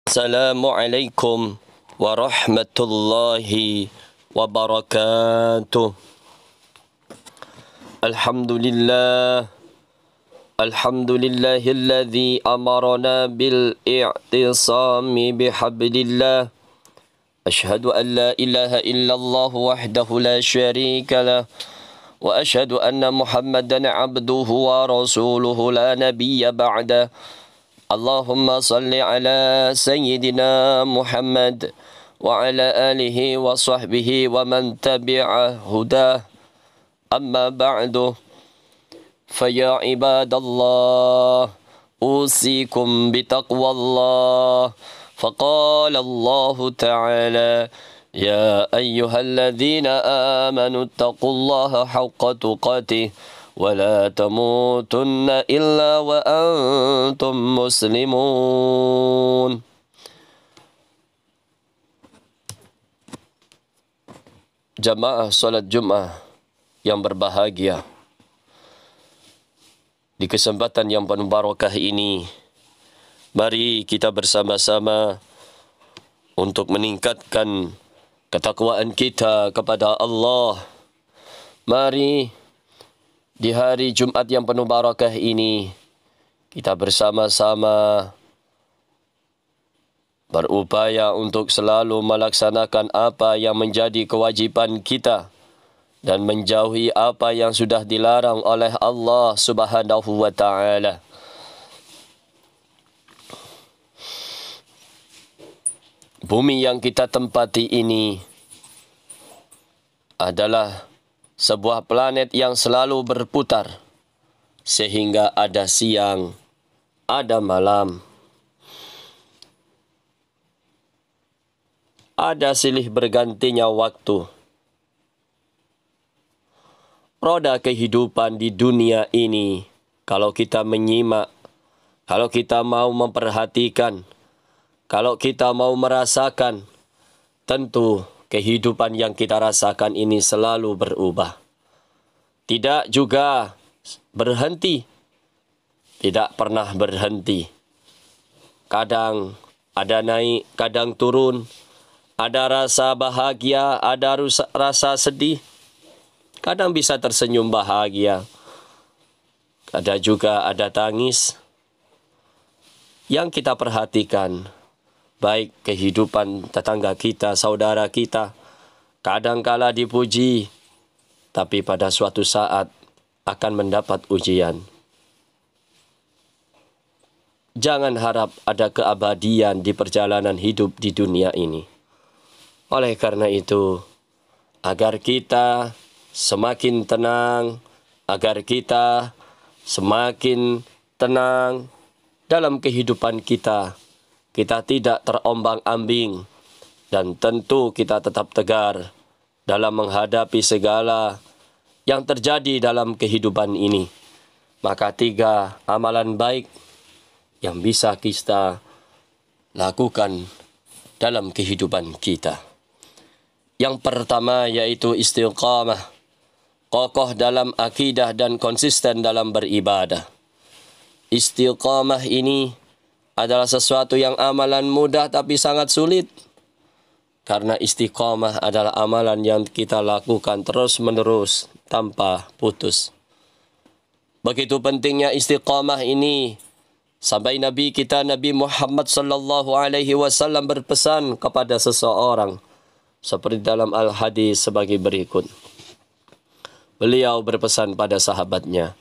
Assalamualaikum warahmatullahi wabarakatuh. Alhamdulillahilladzi amarna bil i'tisami bihablillah. Ashhadu an la ilaha illallah wahdahu la syarika lah. Wa ashhadu anna Muhammadan abduhu wa rasuluhu la nabiyya ba'dah. Allahumma salli ala Sayyidina Muhammad wa ala alihi wa sahbihi wa man tabi'a hudah. Amma ba'du. Faya ibadallah, usikum bitaqwallah. Faqala Allah ta'ala, ya ayyuhalladzina amanu taqullaha haqqa tuqatih. ولا تموتن إلا وأنتم مسلمون. Jamaah salat Jumat yang berbahagia, di kesempatan yang penuh barakah ini, mari kita bersama-sama untuk meningkatkan ketakwaan kita kepada Allah. Mari di hari Jumat yang penuh barakah ini, kita bersama-sama berupaya untuk selalu melaksanakan apa yang menjadi kewajipan kita dan menjauhi apa yang sudah dilarang oleh Allah Subhanahu wa ta'ala. Bumi yang kita tempati ini adalah sebuah planet yang selalu berputar, sehingga ada siang, ada malam. Ada silih bergantinya waktu. Roda kehidupan di dunia ini, kalau kita menyimak, kalau kita mau memperhatikan, kalau kita mau merasakan, tentu kehidupan yang kita rasakan ini selalu berubah. Tidak juga berhenti. Tidak pernah berhenti. Kadang ada naik, kadang turun. Ada rasa bahagia, ada rasa sedih. Kadang bisa tersenyum bahagia. Kadang juga ada tangis. Yang kita perhatikan, baik kehidupan tetangga kita, saudara kita, kadangkala dipuji, tapi pada suatu saat akan mendapat ujian. Jangan harap ada keabadian di perjalanan hidup di dunia ini. Oleh karena itu, agar kita semakin tenang, agar kita semakin tenang dalam kehidupan kita, kita tidak terombang-ambing, dan tentu kita tetap tegar dalam menghadapi segala yang terjadi dalam kehidupan ini. Maka 3 amalan baik yang bisa kita lakukan dalam kehidupan kita. Yang pertama yaitu istiqamah, kokoh dalam akidah dan konsisten dalam beribadah. Istiqamah ini adalah sesuatu yang amalan mudah tapi sangat sulit. Karena istiqamah adalah amalan yang kita lakukan terus-menerus tanpa putus. Begitu pentingnya istiqamah ini sampai Nabi kita Nabi Muhammad sallallahu alaihi wasallam berpesan kepada seseorang seperti dalam al-hadis sebagai berikut. Beliau berpesan pada sahabatnya,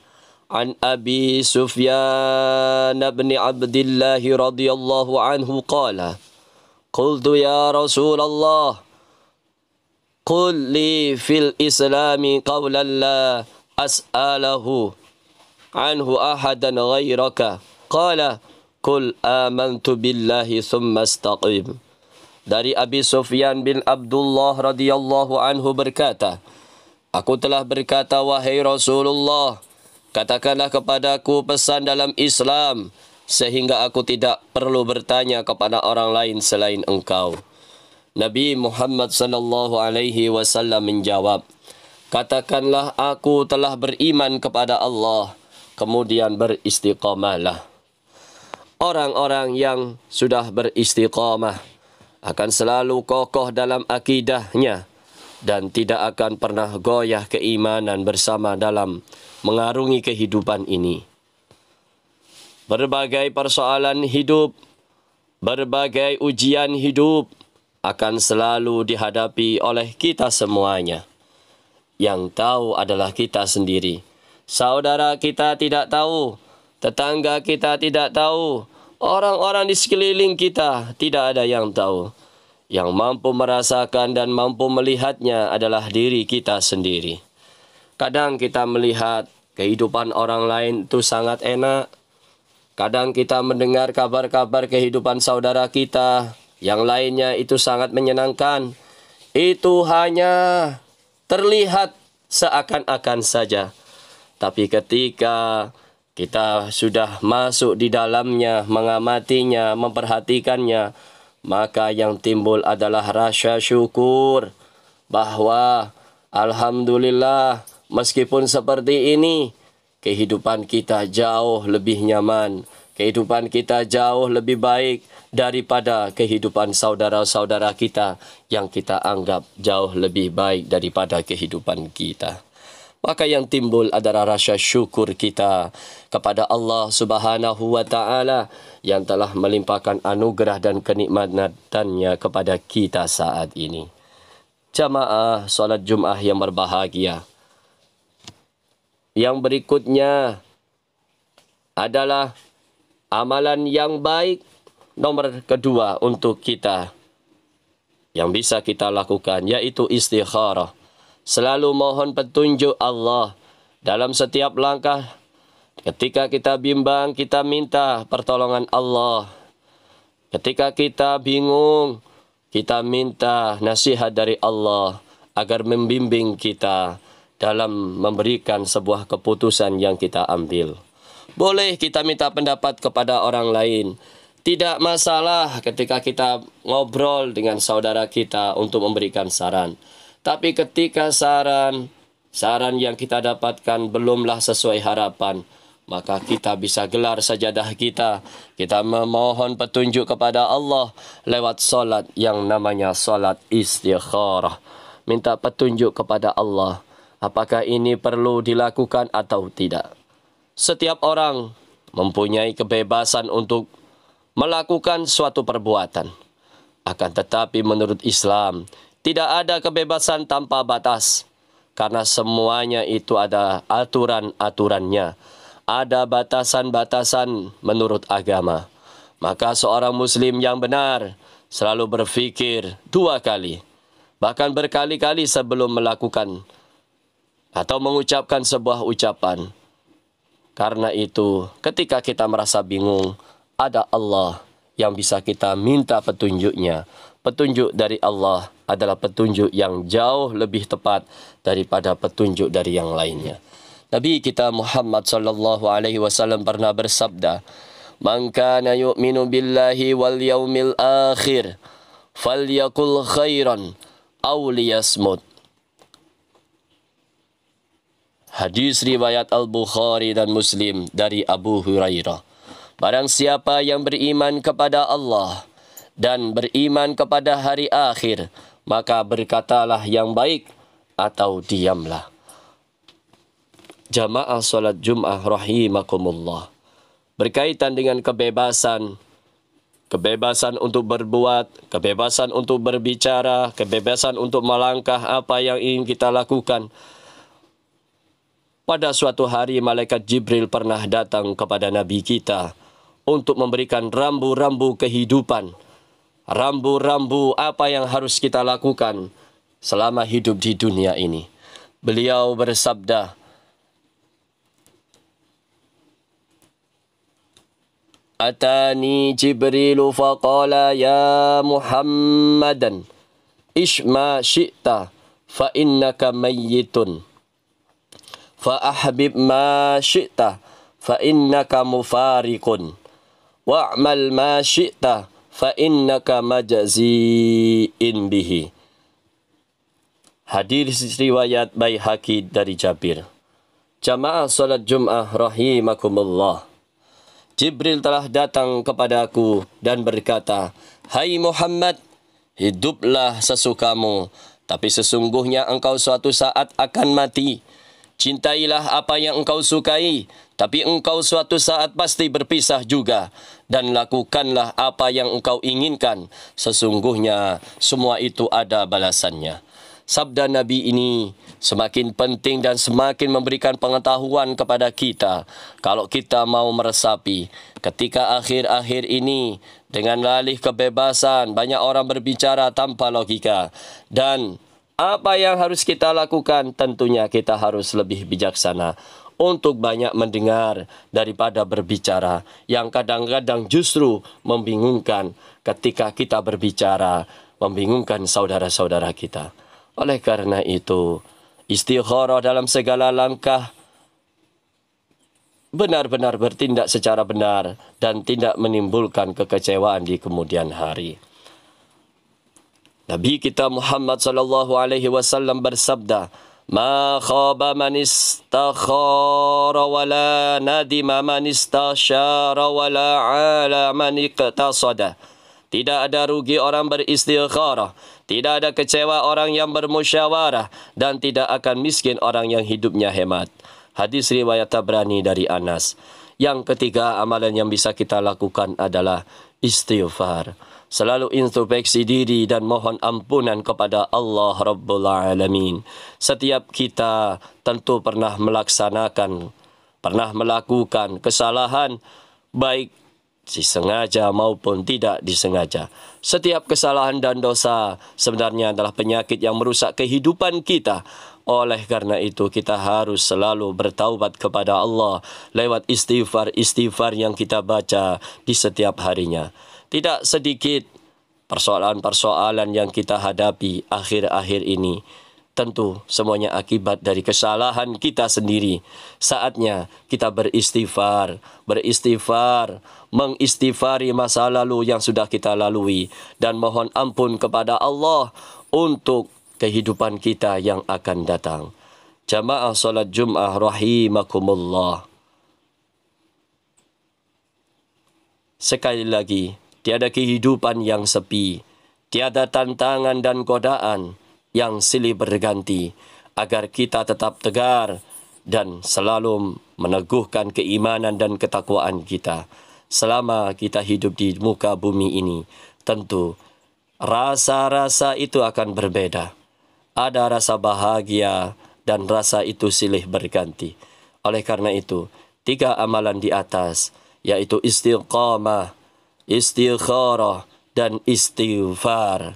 An Abi Sufyan bin Abdullah radhiyallahu anhu qala, qultu ya Rasulullah, qul li fil islami qawlan la as'alahu anhu ahadan ghairaka. Qala, qul amantu billahi thumma istaqim. Dari Abi Sufyan bin Abdullah radhiyallahu anhu berkata, aku telah berkata, wahai Rasulullah, katakanlah kepadaku pesan dalam Islam, sehingga aku tidak perlu bertanya kepada orang lain selain engkau. Nabi Muhammad sallallahu alaihi wasallam menjawab, katakanlah aku telah beriman kepada Allah, kemudian beristiqamalah. Orang-orang yang sudah beristiqamah akan selalu kokoh dalam akidahnya dan tidak akan pernah goyah keimanan bersama dalam mengarungi kehidupan ini. Berbagai persoalan hidup, berbagai ujian hidup akan selalu dihadapi oleh kita semuanya. Yang tahu adalah kita sendiri. Saudara kita tidak tahu, tetangga kita tidak tahu, orang-orang di sekeliling kita tidak ada yang tahu. Yang mampu merasakan dan mampu melihatnya adalah diri kita sendiri. Kadang kita melihat kehidupan orang lain itu sangat enak. Kadang kita mendengar kabar-kabar kehidupan saudara kita yang lainnya itu sangat menyenangkan. Itu hanya terlihat seakan-akan saja. Tapi ketika kita sudah masuk di dalamnya, mengamatinya, memperhatikannya, maka yang timbul adalah rasa syukur bahwa alhamdulillah meskipun seperti ini, kehidupan kita jauh lebih nyaman, kehidupan kita jauh lebih baik daripada kehidupan saudara-saudara kita yang kita anggap jauh lebih baik daripada kehidupan kita. Maka yang timbul adalah rasa syukur kita kepada Allah Subhanahu wa Ta'ala yang telah melimpahkan anugerah dan kenikmatannya kepada kita saat ini. Jamaah solat Jumat yang berbahagia. Yang berikutnya adalah amalan yang baik nomor kedua untuk kita yang bisa kita lakukan, yaitu istikharah. Selalu mohon petunjuk Allah dalam setiap langkah. Ketika kita bimbang, kita minta pertolongan Allah. Ketika kita bingung, kita minta nasihat dari Allah agar membimbing kita dalam memberikan sebuah keputusan yang kita ambil. Boleh kita minta pendapat kepada orang lain. Tidak masalah ketika kita ngobrol dengan saudara kita untuk memberikan saran. Tapi ketika saran yang kita dapatkan belumlah sesuai harapan, maka kita bisa gelar sajadah kita. Kita memohon petunjuk kepada Allah lewat solat yang namanya solat istikharah. Minta petunjuk kepada Allah. Apakah ini perlu dilakukan atau tidak? Setiap orang mempunyai kebebasan untuk melakukan suatu perbuatan. Akan tetapi menurut Islam, tidak ada kebebasan tanpa batas. Karena semuanya itu ada aturan-aturannya. Ada batasan-batasan menurut agama. Maka seorang muslim yang benar selalu berfikir 2 kali. Bahkan berkali-kali sebelum melakukan atau mengucapkan sebuah ucapan. Karena itu, ketika kita merasa bingung, ada Allah yang bisa kita minta petunjuknya. Petunjuk dari Allah adalah petunjuk yang jauh lebih tepat daripada petunjuk dari yang lainnya. Nabi kita Muhammad sallallahu alaihi wasallam pernah bersabda, "Man kana yu'minu billahi wal yaumil akhir, falyakul khairan aw liyasmut." Hadis riwayat Al-Bukhari dan Muslim dari Abu Hurairah. Barang siapa yang beriman kepada Allah dan beriman kepada hari akhir, maka berkatalah yang baik atau diamlah. Jamaah solat Jum'ah rahimakumullah. Berkaitan dengan kebebasan untuk berbuat, kebebasan untuk berbicara, kebebasan untuk melangkah apa yang ingin kita lakukan. Pada suatu hari malaikat Jibril pernah datang kepada Nabi kita untuk memberikan rambu-rambu kehidupan. Rambu-rambu apa yang harus kita lakukan selama hidup di dunia ini. Beliau bersabda, "Atani Jibrilu faqala ya Muhammadan, ishma syi'ta fa innaka mayyitun. Fa ahbib ma syi'ta fa innaka mufariqun. Wa'mal ma syi'ta fa innaka majzi'in bihi." Hadis riwayat Baihaqi dari Jabir. Jamaah salat Jum'ah rahimakumullah. Jibril telah datang kepadaku dan berkata, "Hai Muhammad, hiduplah sesukamu, tapi sesungguhnya engkau suatu saat akan mati. Cintailah apa yang engkau sukai, tapi engkau suatu saat pasti berpisah juga. Dan lakukanlah apa yang engkau inginkan, sesungguhnya semua itu ada balasannya." Sabda Nabi ini semakin penting dan semakin memberikan pengetahuan kepada kita. Kalau kita mau meresapi, ketika akhir-akhir ini dengan lalih kebebasan, banyak orang berbicara tanpa logika. Dan apa yang harus kita lakukan? Tentunya kita harus lebih bijaksana untuk banyak mendengar daripada berbicara, yang kadang-kadang justru membingungkan ketika kita berbicara, membingungkan saudara-saudara kita. Oleh karena itu, istikharah dalam segala langkah, benar-benar bertindak secara benar dan tidak menimbulkan kekecewaan di kemudian hari. Nabi kita Muhammad sallallahu alaihi wasallam bersabda, "Ma khaba man istakhara wa la nadima man istasyara wa la ala man iqtasada." Tidak ada rugi orang beristikharah, tidak ada kecewa orang yang bermusyawarah, dan tidak akan miskin orang yang hidupnya hemat. Hadis riwayat Tabrani dari Anas. Yang ketiga, amalan yang bisa kita lakukan adalah istighfar. Selalu introspeksi diri dan mohon ampunan kepada Allah Rabbul Alamin. Setiap kita tentu pernah melakukan kesalahan, baik disengaja maupun tidak disengaja. Setiap kesalahan dan dosa sebenarnya adalah penyakit yang merusak kehidupan kita. Oleh karena itu kita harus selalu bertaubat kepada Allah lewat istighfar yang kita baca di setiap harinya. Tidak sedikit persoalan-persoalan yang kita hadapi akhir-akhir ini. Tentu semuanya akibat dari kesalahan kita sendiri. Saatnya kita beristighfar, mengistighfari masa lalu yang sudah kita lalui, dan mohon ampun kepada Allah untuk kehidupan kita yang akan datang. Jamaah salat Jum'ah rahimakumullah. Sekali lagi, tiada kehidupan yang sepi, tiada tantangan dan godaan yang silih berganti, agar kita tetap tegar dan selalu meneguhkan keimanan dan ketakwaan kita. Selama kita hidup di muka bumi ini, tentu rasa-rasa itu akan berbeda. Ada rasa bahagia dan rasa itu silih berganti. Oleh karena itu, 3 amalan di atas, yaitu istiqamah, istikharah, dan istighfar.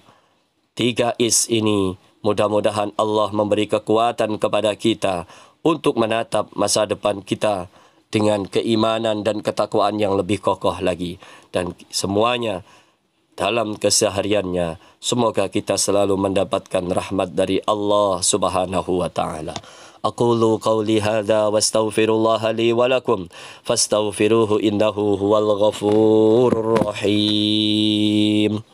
3 is ini mudah-mudahan Allah memberi kekuatan kepada kita untuk menatap masa depan kita dengan keimanan dan ketakwaan yang lebih kokoh lagi. Dan semuanya dalam kesehariannya, semoga kita selalu mendapatkan rahmat dari Allah Subhanahu wa ta'ala. Aqulu qawli hadha wa astaghfirullaha li wa lakum fastaghfiruhu innahu huwal ghafurur rahim.